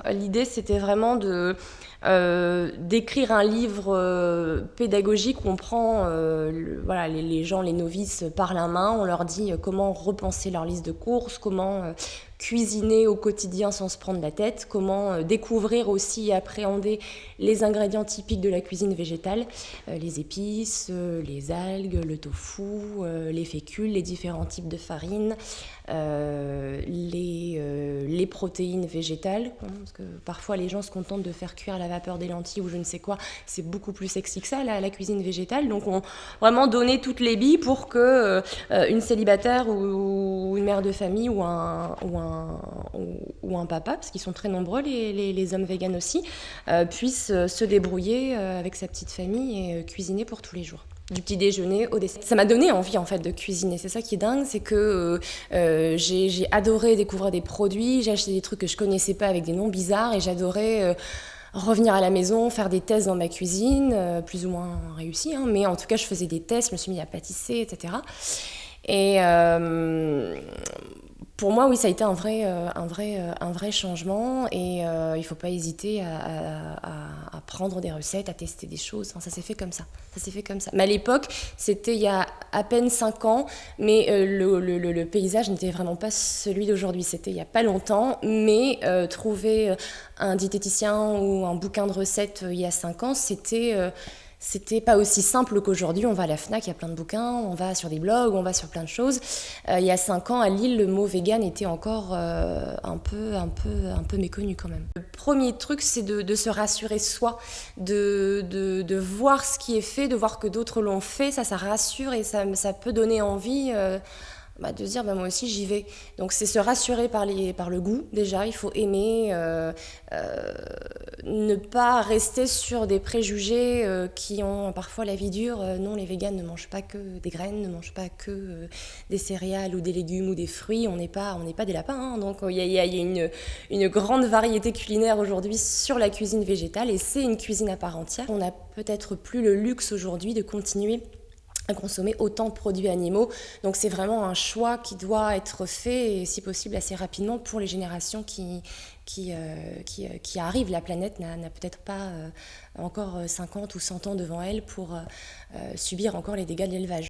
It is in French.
L'idée, c'était vraiment d'écrire un livre pédagogique où on prend voilà, les gens, les novices par la main, on leur dit comment repenser leur liste de courses, comment cuisiner au quotidien sans se prendre la tête, comment découvrir aussi et appréhender les ingrédients typiques de la cuisine végétale, les épices, les algues, le tofu, les fécules, les différents types de farines, les protéines végétales, parce que parfois les gens se contentent de faire cuire à la vapeur des lentilles ou je ne sais quoi, c'est beaucoup plus sexy que ça, la cuisine végétale. Donc on vraiment donner toutes les billes pour que une célibataire ou une mère de famille ou un papa, parce qu'ils sont très nombreux les hommes véganes aussi, puissent se débrouiller avec sa petite famille et cuisiner pour tous les jours. Du petit déjeuner au dessert. Ça m'a donné envie en fait de cuisiner. C'est ça qui est dingue, c'est que j'ai adoré découvrir des produits, j'ai acheté des trucs que je connaissais pas avec des noms bizarres et j'adorais revenir à la maison, faire des tests dans ma cuisine, plus ou moins réussis, hein, mais en tout cas je faisais des tests, je me suis mis à pâtisser, etc. Et pour moi, oui, ça a été un vrai changement et il ne faut pas hésiter à prendre des recettes, à tester des choses. Enfin, ça s'est fait comme ça. Mais à l'époque, c'était il y a à peine 5 ans, mais le paysage n'était vraiment pas celui d'aujourd'hui. C'était il n'y a pas longtemps, mais trouver un diététicien ou un bouquin de recettes il y a 5 ans, c'était pas aussi simple qu'aujourd'hui. On va à la Fnac, il y a plein de bouquins, on va sur des blogs, on va sur plein de choses. Il y a 5 ans, à Lille, le mot vegan était encore un peu méconnu quand même. Le premier truc, c'est de se rassurer soi, de voir ce qui est fait, de voir que d'autres l'ont fait. Ça rassure et ça peut donner envie de se dire moi aussi j'y vais. Donc c'est se rassurer par le goût déjà, il faut aimer, ne pas rester sur des préjugés qui ont parfois la vie dure. Non, les véganes ne mangent pas que des graines, ne mangent pas que des céréales ou des légumes ou des fruits, on n'est pas des lapins, hein. Donc il y a une grande variété culinaire aujourd'hui sur la cuisine végétale et c'est une cuisine à part entière. On n'a peut-être plus le luxe aujourd'hui de continuer à consommer autant de produits animaux. Donc c'est vraiment un choix qui doit être fait, et si possible assez rapidement, pour les générations qui arrivent. La planète n'a peut-être pas encore 50 ou 100 ans devant elle pour subir encore les dégâts de l'élevage.